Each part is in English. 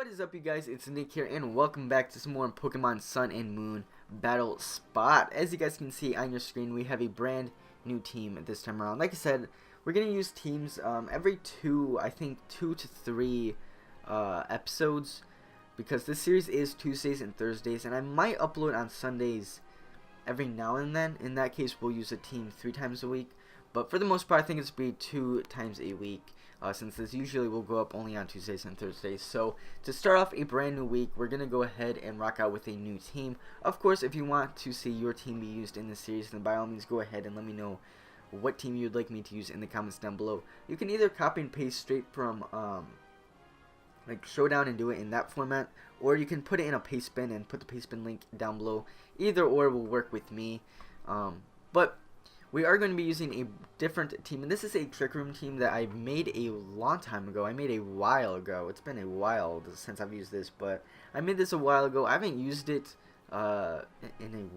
What is up, you guys? It's Nick here, and welcome back to some more Pokemon Sun and Moon Battle Spot. As you guys can see on your screen, we have a brand new team this time around. Like I said, we're going to use teams every I think 2 to 3 episodes, because this series is Tuesdays and Thursdays, and I might upload on Sundays every now and then. In that case, we'll use a team 3 times a week, but for the most part, I think it's going to be 2 times a week. Since this usually will go up only on Tuesdays and Thursdays. So to start off a brand new week, we're going to go ahead and rock out with a new team. Of course, if you want to see your team be used in this series, then by all means go ahead and let me know what team you'd like me to use in the comments down below. You can either copy and paste straight from like Showdown and do it in that format, or you can put it in a pastebin and put the pastebin link down below. Either or will work with me. But we are going to be using a different team, and this is a Trick Room team that I made a long time ago. I made a while ago. It's been a while since I've used this, but I made this a while ago. I haven't used it in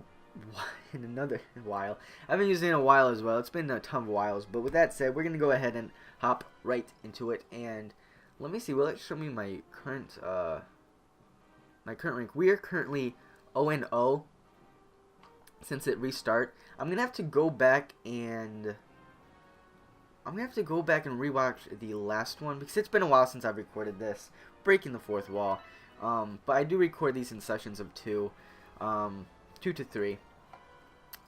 another while. I haven't used it in a while as well. It's been a ton of whiles, but with that said, we're going to go ahead and hop right into it. And let me see. Will it show me my current rank? We are currently 0-0. Since it restart, I'm gonna have to go back and rewatch the last one, because it's been a while since I've recorded this, breaking the fourth wall. But I do record these in sessions of 2 to 3.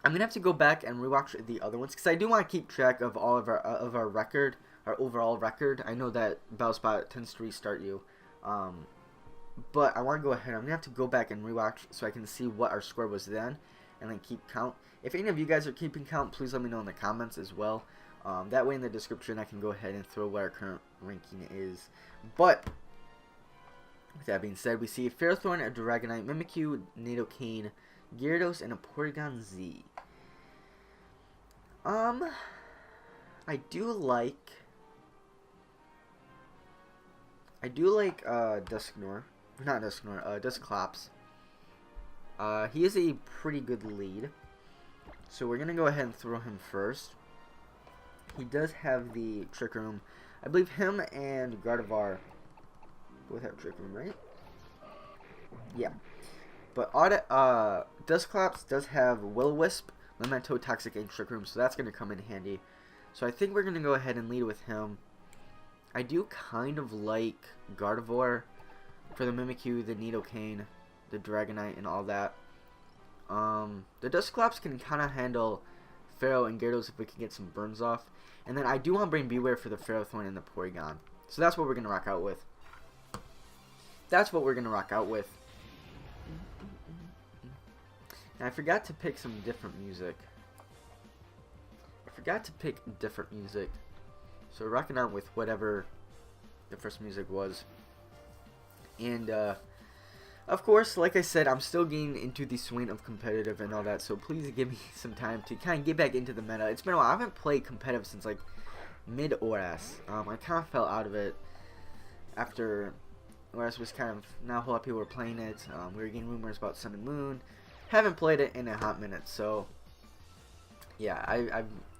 I'm gonna have to go back and rewatch the other ones, because I do want to keep track of all of our record, our overall record. I know that Battlespot tends to restart you, but I want to go ahead. I'm gonna have to go back and rewatch so I can see what our score was then, and then keep count. If any of you guys are keeping count, please let me know in the comments as well. That way in the description I can go ahead and throw what our current ranking is. But with that being said, we see a Ferrothorn, a Dragonite, Mimikyu, Nidoking, Gyarados, and a Porygon Z. I do like Dusclops. He is a pretty good lead, so we're gonna go ahead and throw him first. He does have the Trick Room. I believe him and Gardevoir both have Trick Room, right? Yeah. But Dusclops does have Will-O-Wisp, Memento, Toxic, and Trick Room, so that's gonna come in handy. So I think we're gonna go ahead and lead with him. I do kind of like Gardevoir for the Mimikyu, the Nidoking, the Dragonite, and all that. The Dusclops can kind of handle Pharaoh and Gyarados if we can get some burns off. And then I do want to bring Beware for the Ferrothorn and the Porygon. So that's what we're going to rock out with. And I forgot to pick some different music. So we're rocking out with whatever the first music was. And, of course, like I said, I'm still getting into the swing of competitive and all that, so please give me some time to kind of get back into the meta. It's been a while. I haven't played competitive since, like, mid-ORAS. I kind of fell out of it after ORAS was kind of, not a whole lot of people were playing it. We were getting rumors about Sun and Moon. Haven't played it in a hot minute, so, yeah,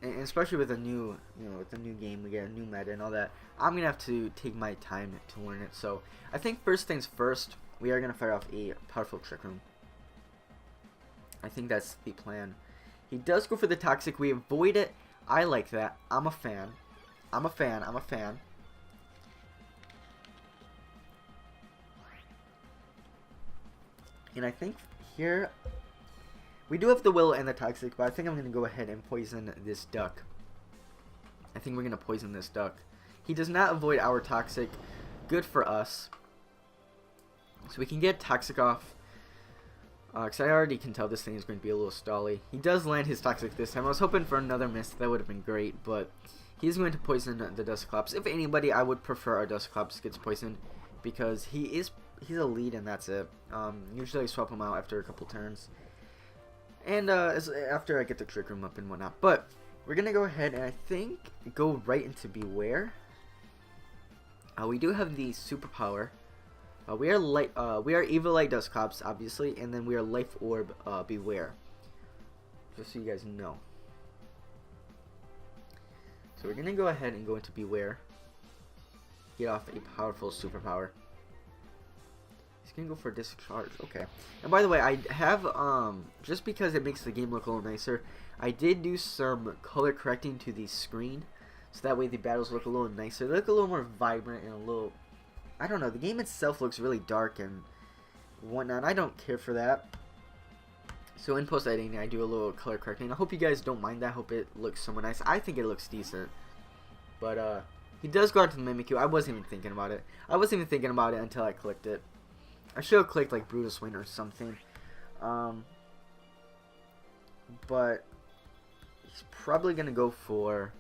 and especially with a new, with the new game, we get a new meta and all that, I'm going to have to take my time to learn it. So, I think first things first, we are going to fire off a powerful Trick Room. I think that's the plan. He does go for the Toxic. We avoid it. I like that. I'm a fan. I'm a fan. And I think here, we do have the Will and the Toxic, but I think I'm going to go ahead and poison this duck. I think we're going to poison this duck. He does not avoid our Toxic. Good for us. So we can get Toxic off, because I already can tell this thing is going to be a little stally. He does land his Toxic this time. I was hoping for another miss. That would have been great, but he's going to poison the Dusclops. If anybody, I would prefer our Dusclops gets poisoned, because he's a lead and that's it. Usually I swap him out after a couple turns, and after I get the Trick Room up and whatnot. But we're going to go ahead and I think go right into Beware. We do have the Superpower. We are Evilite Dusclops, obviously, and then we are Life Orb Beware. Just so you guys know. So we're gonna go ahead and go into Beware. Get off a powerful superpower. gonna go for discharge. Okay. And by the way, I have just because it makes the game look a little nicer, I did do some color correcting to the screen, so that way the battles look a little nicer. They look a little more vibrant and a little, I don't know, the game itself looks really dark and whatnot. I don't care for that. So in post editing, I do a little color correcting. I hope you guys don't mind that. I hope it looks somewhat nice. I think it looks decent. But he does go into the Mimikyu. I wasn't even thinking about it. I wasn't even thinking about it until I clicked it. I should have clicked like Brutal Swing or something. But he's probably gonna go for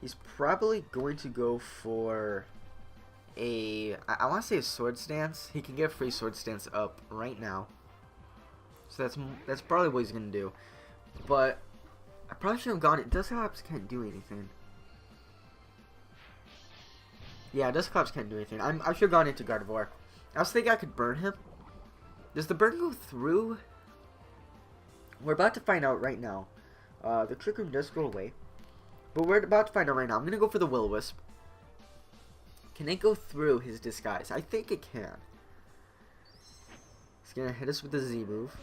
he's probably going to go for I want to say a Sword Stance. He can get a free Sword Stance up right now. So that's probably what he's gonna do. But I probably should have gone. Dusclops can't do anything. Yeah, Dusclops can't do anything. I should have gone into Gardevoir. I was thinking I could burn him. Does the burn go through? We're about to find out right now. The Trick Room does go away, but we're about to find out right now. I'm gonna go for the Will-O-Wisp. Can it go through his disguise? I think it can. He's gonna hit us with the Z move.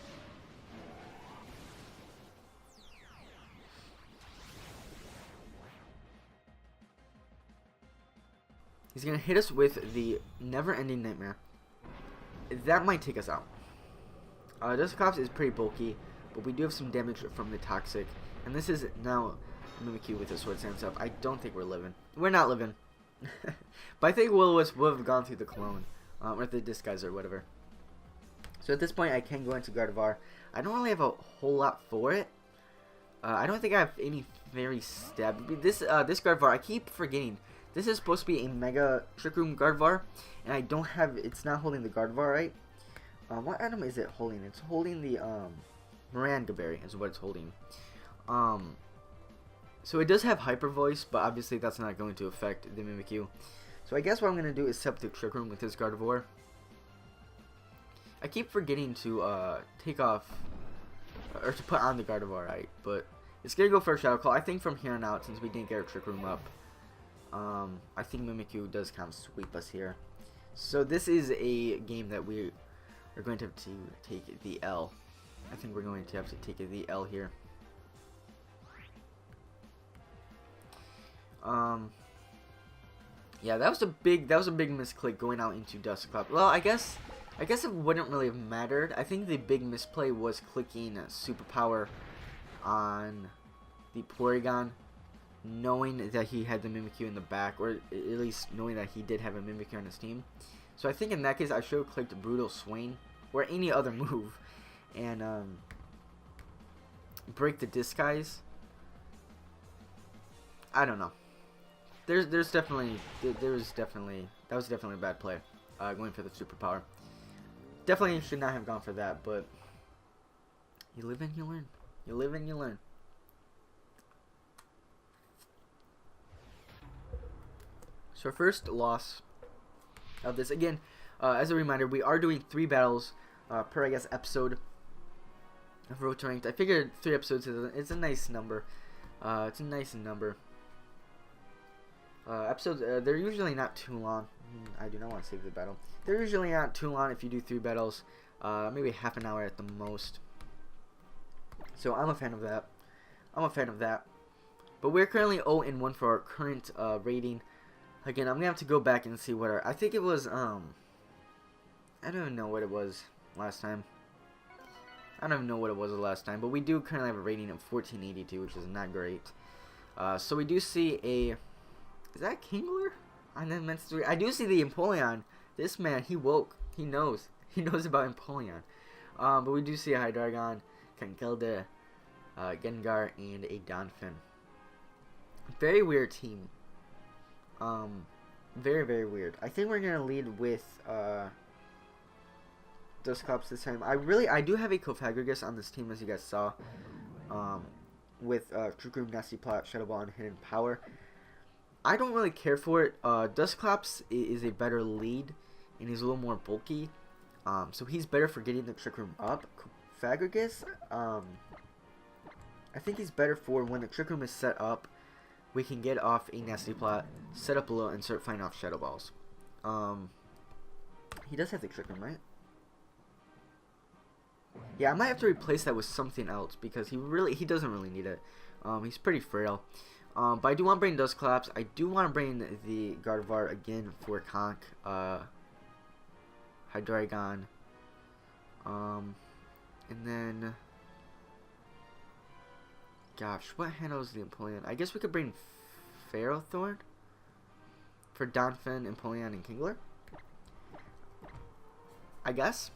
He's gonna hit us with the Never-Ending Nightmare. That might take us out. Dusclops is pretty bulky, but we do have some damage from the Toxic. And this is now Mimikyu with a Sword Stance up. I don't think we're living. We're not living. But I think Will-O-Wisp would have gone through the clone. Or the disguise or whatever. So at this point I can go into Gardevoir. I don't really have a whole lot for it. I don't think I have any very stab. This Gardevoir, I keep forgetting. This is supposed to be a Mega Trick Room Gardevoir, and I don't have. It's not holding the Gardevoir right. What item is it holding? It's holding the Maranga Berry is what it's holding. So it does have Hyper Voice, but obviously that's not going to affect the Mimikyu. So I guess what I'm gonna do is set up the Trick Room with this Gardevoir. I keep forgetting to take off or to put on the Gardevoir right, but it's gonna go for a Shadow Claw. I think from here on out, since we didn't get our Trick Room up. I think Mimikyu does kind of sweep us here. So this is a game that we are going to have to take the L. I think we're going to have to take the L here. Yeah, that was a big misclick going out into Dusclops. Well, I guess it wouldn't really have mattered. I think the big misplay was clicking Superpower on the Porygon, knowing that he had the Mimikyu in the back, or at least knowing that he did have a Mimikyu on his team. So I think in that case I should have clicked Brutal Swing or any other move and break the disguise. I don't know. That was definitely a bad play. Going for the superpower. Definitely should not have gone for that, but you live and you learn. You live and you learn. So our first loss of this, again, as a reminder, we are doing 3 battles per, I guess, episode of Road to Ranked. I figured 3 episodes is a nice number. It's a nice number. Episodes, they're usually not too long. I do not want to save the battle. They're usually not too long if you do 3 battles. Maybe half an hour at the most. So I'm a fan of that. But we're currently 0-1 for our current rating. Again, I'm gonna have to go back and see what I think it was. I don't even know what it was last time. But we do currently have a rating of 1482, which is not great. So we do see a. Is that Kingler? I do see the Empoleon. This man, he woke. He knows. He knows about Empoleon. But we do see a Hydreigon, Conkeldurr, Gengar, and a Donphin. Very weird team. Very, very weird. I think we're gonna lead with Dusclops this time. I do have a Cofagrigus on this team, as you guys saw. With Trick Room, Nasty Plot, Shadow Ball, and Hidden Power. I don't really care for it. Dusclops is a better lead, and he's a little more bulky. So he's better for getting the Trick Room up. Cofagrigus, I think he's better for when the Trick Room is set up. we can get off a nasty plot, set up a little, and start fighting off Shadow Balls. He does have the Trick Room, right? Yeah, I might have to replace that with something else because he doesn't really need it. He's pretty frail. But I do want to bring Dust Collapse. I do want to bring the Gardevoir again for Conk. Hydreigon. And then, gosh, what handles the Empoleon? I guess we could bring Ferrothorn for Donphin, Empoleon, and Kingler. I guess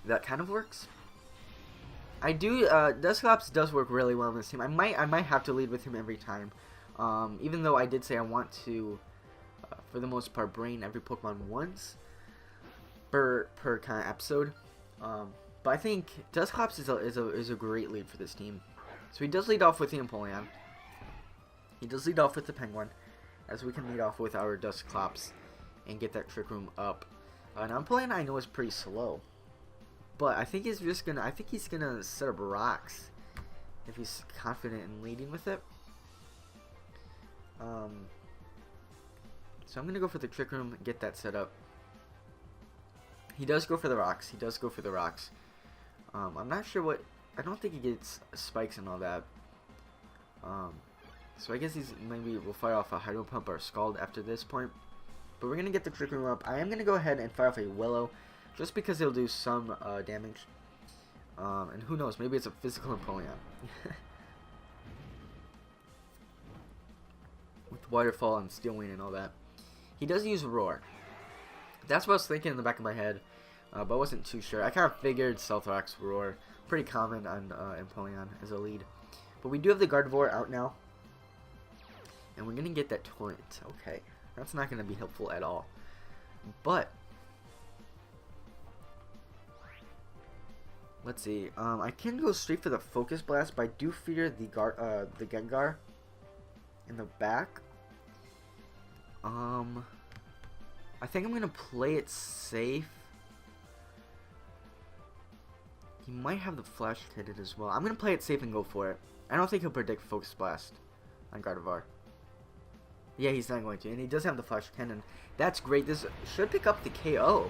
that kind of works. I do. Dusclops does work really well on this team. I might have to lead with him every time. Even though I did say I want to, for the most part, bring every Pokemon once per kind of episode. But I think Dusclops is a great lead for this team. So he does lead off with the Empoleon. He does lead off with the Penguin, as we can lead off with our Dusclops and get that Trick Room up. Now Empoleon I know is pretty slow, but I think he's gonna set up rocks if he's confident in leading with it. So I'm gonna go for the Trick Room and get that set up. He does go for the rocks. I'm not sure what. I don't think he gets spikes and all that. So I guess maybe we'll fire off a Hydro Pump or a Scald after this point. But we're gonna get the Trick Room up. I am gonna go ahead and fire off a Willow, just because it'll do some damage. And who knows? Maybe it's a physical Empoleon. With Waterfall and Steel Wing and all that. He does use Roar. That's what I was thinking in the back of my head, but I wasn't too sure. I kind of figured Stealth Rock's Roar. Pretty common on Empoleon as a lead. But we do have the Gardevoir out now. And we're going to get that Torrent. Okay. That's not going to be helpful at all. But let's see. I can go straight for the Focus Blast, but I do fear the Gengar in the back. I think I'm going to play it safe. He might have the Flash Cannon as well. I'm going to play it safe and go for it. I don't think he'll predict Focus Blast on Gardevoir. Yeah, he's not going to. And he does have the Flash Cannon. That's great. This should pick up the KO.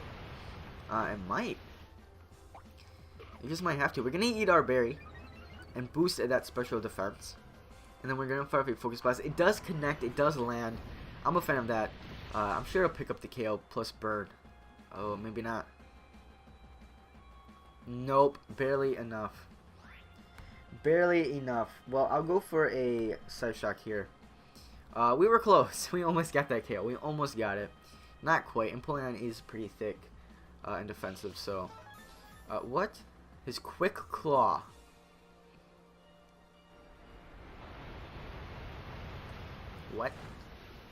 It might. It just might have to. We're going to eat our berry and boost that special defense. And then we're going to fire up a Focus Blast. It does connect. It does land. I'm a fan of that. I'm sure it'll pick up the KO plus burn. Oh, maybe not. Nope. Barely enough. Barely enough. Well, I'll go for a Side Shock here. We were close. We almost got that KO. We almost got it. Not quite. Empoleon is pretty thick and defensive, so. What? His Quick Claw. What?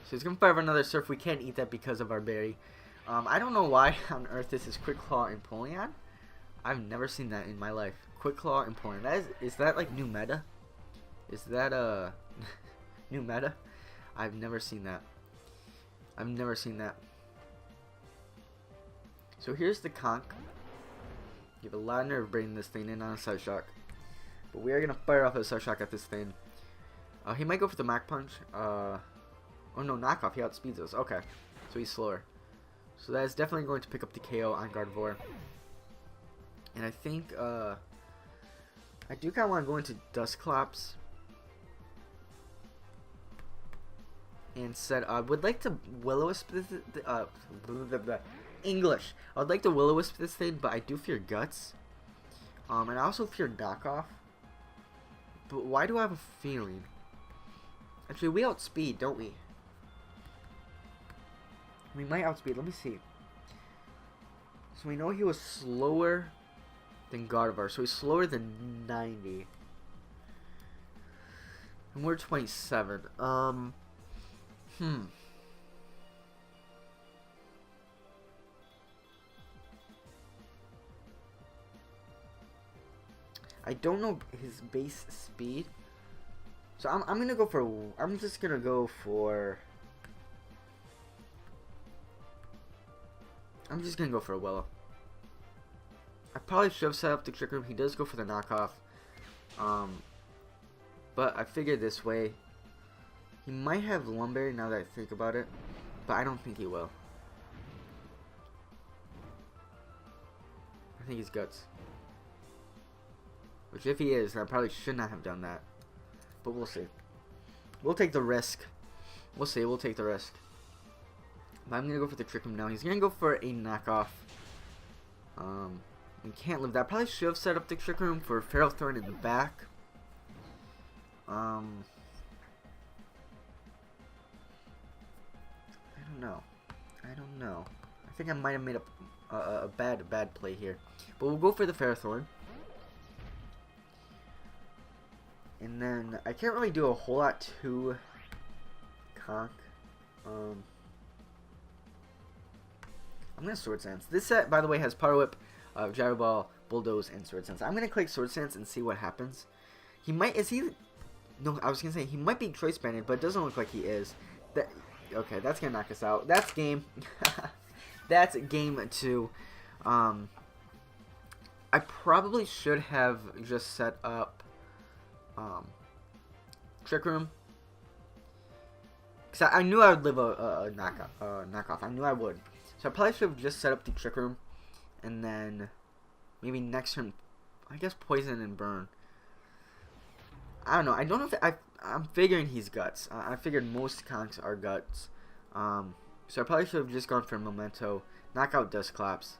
So he's going to fire another Surf. We can't eat that because of our berry. I don't know why on earth this is Quick Claw Empoleon. I've never seen that in my life. Quick Claw Empoleon. Is that like new meta? Is that new meta? I've never seen that. I've never seen that. So here's the Conk. You have a lot of nerve bringing this thing in on a Side Shock. But we are going to fire off a Side Shock at this thing. He might go for the Mach Punch. Oh no, knockoff. He outspeeds us. Okay. So he's slower. So that is definitely going to pick up the KO on Gardevoir. And I think, I do kind of want to go into Dusclops. And said, I would like to Will-O-Wisp this, English. I would like to Will-O-Wisp this thing, but I do fear Guts. And I also fear Knockoff. But why do I have a feeling? Actually, we outspeed, don't we? We might outspeed. Let me see. So we know he was slower than Gardevoir. So he's slower than 90. And we're 27. I don't know his base speed. So I'm gonna go for, I'm just gonna go for, I'm just gonna go for a Willow. I probably should have set up the Trick Room. He does go for the knockoff. But I figured this way He might have Lumberry now that I think about it, but I don't think he will. I think he's Guts. Which if he is, I probably should not have done that. But we'll see. We'll take the risk. We'll see, we'll take the risk. But I'm going to go for the Trick Room now. He's going to go for a knockoff. We can't live that. Probably should have set up the Trick Room for Feral Thorn in the back. I don't know. I don't know. I think I might have made a bad play here. But we'll go for the Feral Thorn. And then I can't really do a whole lot to Conk. I'm gonna Sword Sense. This set, by the way, has Power Whip, Gyro Ball, Bulldoze, and Sword Sense. I'm gonna click Sword Sense and see what happens. He might. Is he? No, I was gonna say he might be Choice Banded, but it doesn't look like he is. Okay, that's gonna knock us out. That's game. That's game 2. I probably should have just set up Trick Room, because I knew I would live a knockoff. I knew I would. So I probably should have just set up the Trick Room, and then maybe next turn, I guess Poison and Burn. I don't know. I don't know if I'm figuring he's Guts. I figured most Conks are Guts. So I probably should have just gone for Memento, knock out Dusclops,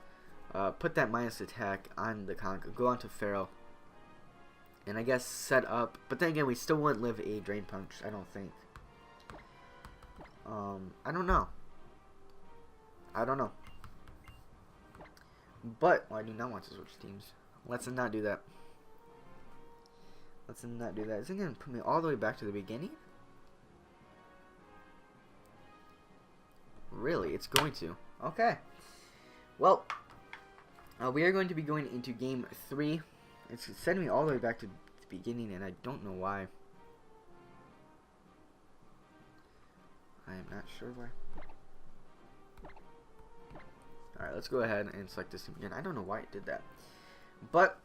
put that minus attack on the Conk, go on to Feral, and I guess set up. But then again, we still wouldn't live a Drain Punch, I don't think. I don't know. I don't know. But I do not want to switch teams. Let's not do that. Let's not do that. Is it going to put me all the way back to the beginning? Really? It's going to. Okay. Well, we are going to be going into game 3. It's sending me all the way back to the beginning, and I don't know why. I am not sure why. Alright, let's go ahead and select this again. I don't know why it did that. But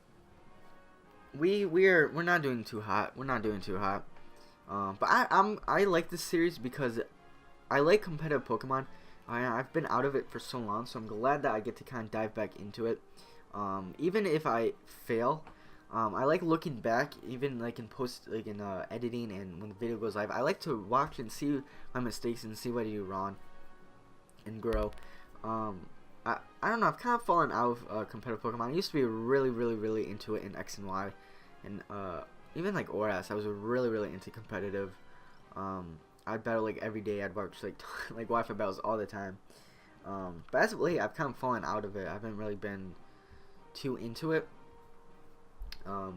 we're not doing too hot. We're not doing too hot. But I like this series because I like competitive Pokemon. I've been out of it for so long, so I'm glad that I get to kind of dive back into it. Even if I fail, I like looking back, even like in editing and when the video goes live. I like to watch and see my mistakes and see what I do wrong and grow. I don't know. I've kind of fallen out of competitive Pokemon. I used to be really into it in X and Y, and even like ORAS. I was really into competitive. I'd battle like every day. I'd watch like Wi-Fi battles all the time. But as of late, I've kind of fallen out of it. I haven't really been too into it. But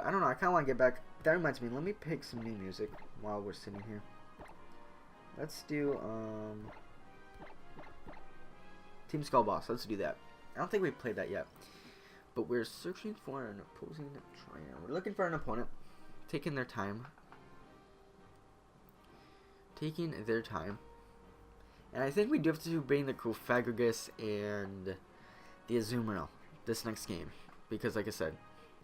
I don't know. I kind of want to get back. That reminds me. Let me pick some new music while we're sitting here. Let's do Team Skull Boss. Let's do that. I don't think we've played that yet. But we're searching for an opposing trainer. We're looking for an opponent. Taking their time. Taking their time. And I think we do have to bring the Cofagrigus and the Azumarill this next game. Because like I said,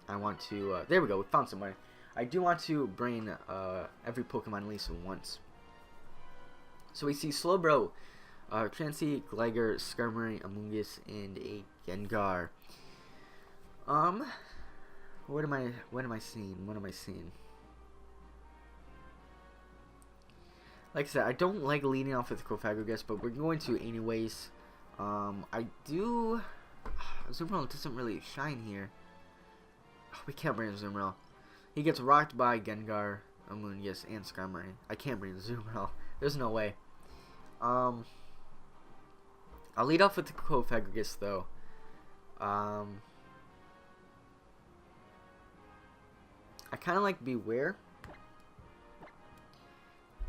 I want to... there we go. We found somebody. I do want to bring every Pokemon at least once. So we see Slowbro, Chansey, Gligar, Skarmory, Amoonguss, and a Gengar. What am I seeing? Like I said, I don't like leading off with Cofagrigus, but we're going to anyways. I do... Azumarill doesn't really shine here. Oh, we can't bring Azumarill. He gets rocked by Gengar, Amoonguss, and Skarmory. I can't bring Azumarill. There's no way. I'll lead off with the Cofagrigus though. I kind of like Beware.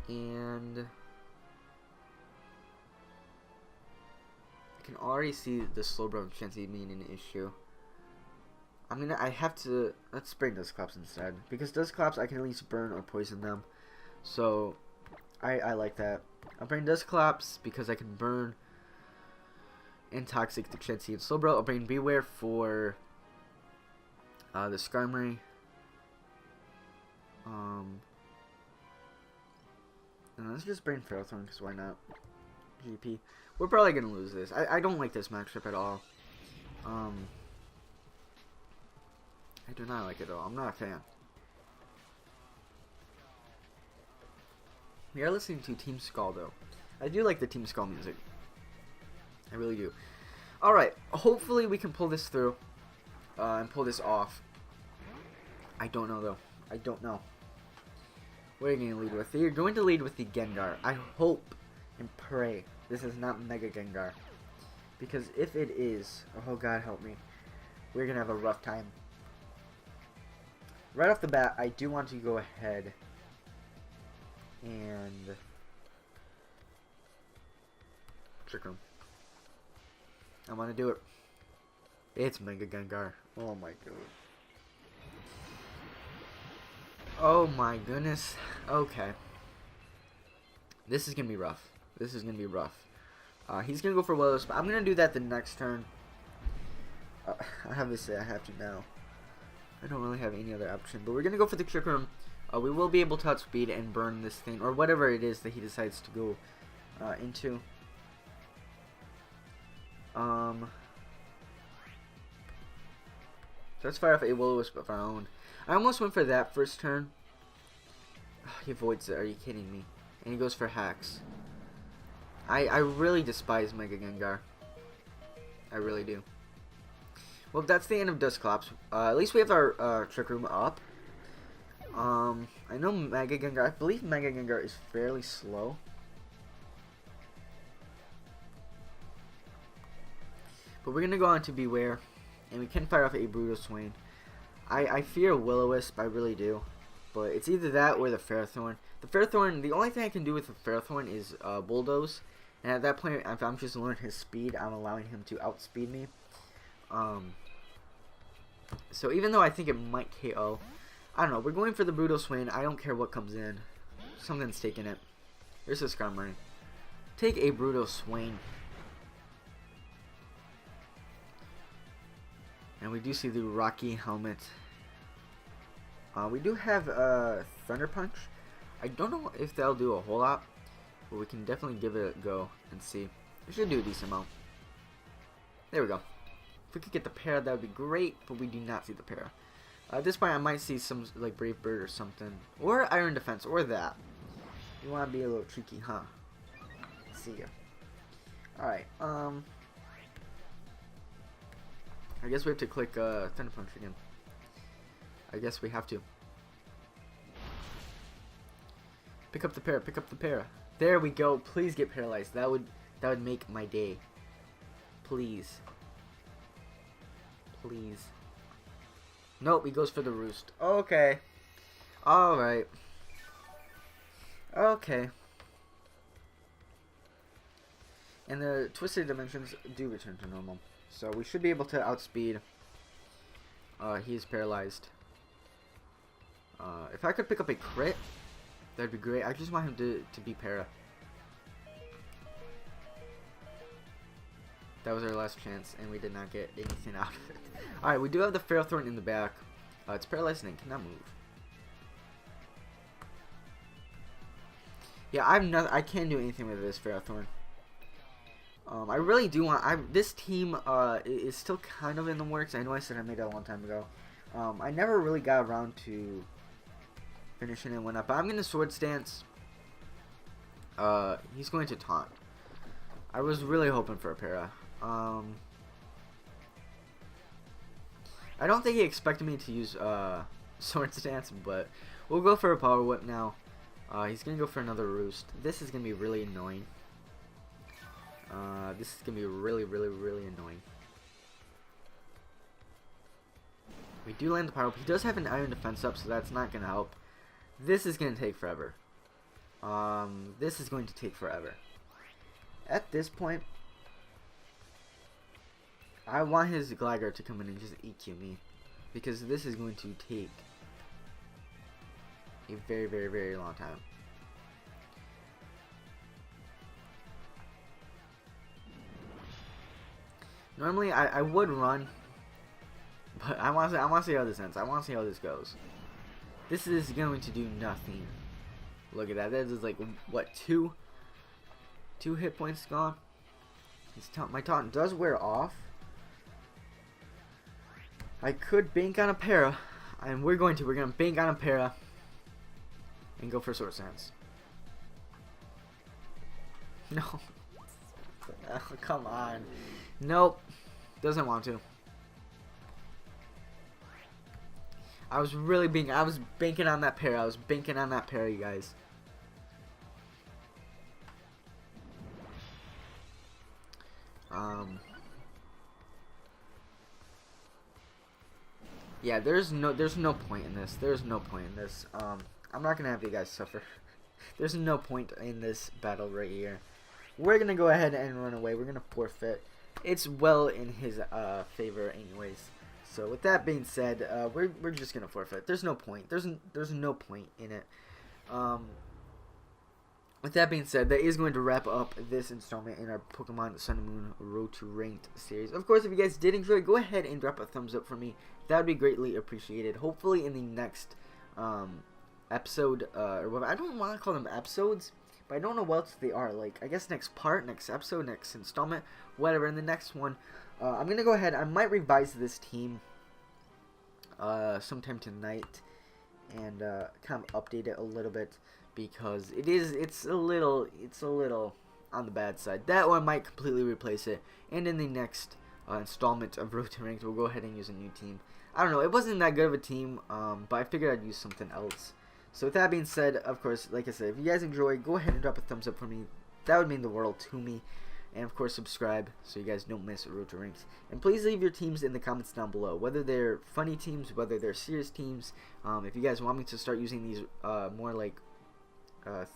And I can already see the Slowbro and Chansey being an issue. I have to... Let's bring Dusclops instead. Because Dusclops, I can at least burn or poison them. So, I like that. I'll bring Dusclops because I can burn and Toxic the Chansey and Slowbro. I'll bring Beware for the Skarmory. And let's just bring Ferrothorn, because why not? GP. We're probably going to lose this. I don't like this matchup at all. I do not like it at all. I'm not a fan. We are listening to Team Skull, though. I do like the Team Skull music. I really do. Alright, hopefully we can pull this through. And pull this off. I don't know, though. I don't know. What are you going to lead with? You're going to lead with the Gengar. I hope and pray this is not Mega Gengar. Because if it is, oh god help me, we're going to have a rough time. Right off the bat, I do want to go ahead and trick him. I want to do it. It's Mega Gengar. Oh my god. Oh my goodness. Okay. This is going to be rough. This is going to be rough. He's going to go for Willows, but I'm going to do that the next turn. I have to say I have to now. I don't really have any other option, but we're going to go for the Trick Room. We will be able to outspeed and burn this thing, or whatever it is that he decides to go into. Let's fire off a Will-O-Wisp of our own. I almost went for that first turn. He avoids it. Are you kidding me? And he goes for Hacks. I really despise Mega Gengar. I really do. Well, that's the end of Dusclops. At least we have our Trick Room up. I know Mega Gengar. I believe Mega Gengar is fairly slow. But we're going to go on to Beware. And we can fire off a Brutal Swain. I fear Will-O-Wisp, I really do. But it's either that or the Ferrothorn. The Ferrothorn, the only thing I can do with the Ferrothorn is Bulldoze. And at that point, if I'm just learning his speed, I'm allowing him to outspeed me. So even though I think it might KO, I don't know. We're going for the Brutal Swain. I don't care what comes in. Something's taking it. There's a Skarmory. Take a Brutal Swain. And we do see the Rocky Helmet. We do have Thunder Punch. I don't know if that'll do a whole lot, but we can definitely give it a go and see. It should do a decent amount. There we go. If we could get the para, that would be great, but we do not see the para. At this point, I might see some like Brave Bird or something, or Iron Defense, or that. You want to be a little tricky, huh? See ya. All right. I guess we have to click Thunder Punch again. I guess we have to. Pick up the para. Pick up the para. There we go. Please get paralyzed. That would make my day. Please. Please. Nope. He goes for the Roost. Okay. All right. Okay. And the Twisted Dimensions do return to normal. So we should be able to outspeed. He is paralyzed. If I could pick up a crit, that'd be great. I just want him to be para. That was our last chance, and we did not get anything out of it. Alright, we do have the Ferrothorn in the back. It's paralyzed and it cannot move. Yeah, I can't do anything with this Ferrothorn. I really do want. This team is still kind of in the works. I know I said I made it a long time ago. I never really got around to finishing it one up. But I'm gonna Sword Stance. He's going to taunt. I was really hoping for a para. I don't think he expected me to use Sword Stance, but we'll go for a Power Whip now. He's gonna go for another Roost. This is gonna be really annoying. This is gonna be really annoying. We do land the Power Whip. He does have an Iron Defense up, so that's not gonna help. This is gonna take forever. This is going to take forever. At this point, I want his Gligar to come in and just EQ me, because this is going to take a very long time. Normally, I would run, but I want to see how this ends. I want to see how this goes. This is going to do nothing. Look at that. That is like, what, two hit points gone. My taunt does wear off. I could bank on a para, and we're going to bank on a para and go for Sword Stance. No. Oh, come on. Nope. Doesn't want to. I was banking on that para. I was banking on that para, you guys. Yeah, there's no point in this. There's no point in this. I'm not gonna have you guys suffer. There's no point in this battle right here. We're gonna go ahead and run away. We're gonna forfeit. It's well in his favor, anyways. So with that being said, we're just gonna forfeit. There's no point. There's no point in it. With that being said, that is going to wrap up this installment in our Pokemon Sun and Moon Road to Ranked series. Of course, if you guys did enjoy, go ahead and drop a thumbs up for me. That would be greatly appreciated. Hopefully in the next episode, or whatever. I don't want to call them episodes, but I don't know what else they are. Like, I guess next part, next episode, next installment, whatever. In the next one, I'm going to go ahead. I might revise this team sometime tonight and kind of update it a little bit. Because it's a little on the bad side. That one might completely replace it. And in the next installment of Road to Ranked, we'll go ahead and use a new team. I don't know, it wasn't that good of a team, but I figured I'd use something else. So with that being said, of course, like I said, if you guys enjoy, go ahead and drop a thumbs up for me. That would mean the world to me. And of course, subscribe so you guys don't miss Road to Ranked. And please leave your teams in the comments down below, whether they're funny teams, whether they're serious teams. If you guys want me to start using these more like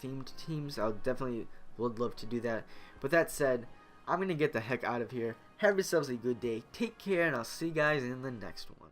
themed teams, I definitely would love to do that. But that said, I'm gonna get the heck out of here. Have yourselves a good day, take care, and I'll see you guys in the next one.